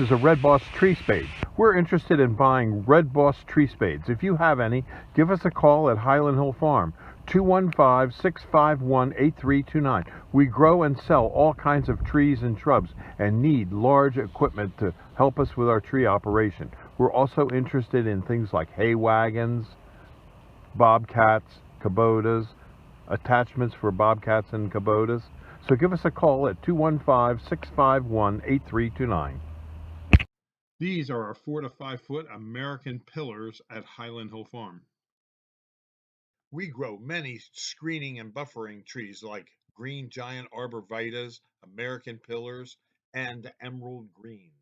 This is a Red Boss tree spade. We're interested in buying Red Boss tree spades. If you have any, give us a call at Highland Hill Farm, 215-651-8329. We grow and sell all kinds of trees and shrubs and need large equipment to help us with our tree operation. We're also interested in things like hay wagons, bobcats, Kubotas, attachments for bobcats and Kubotas. So give us a call at 215-651-8329. These are our 4 to 5 foot American pillars at Highland Hill Farm. We grow many screening and buffering trees like green giant arborvitaes, American pillars, and emerald green.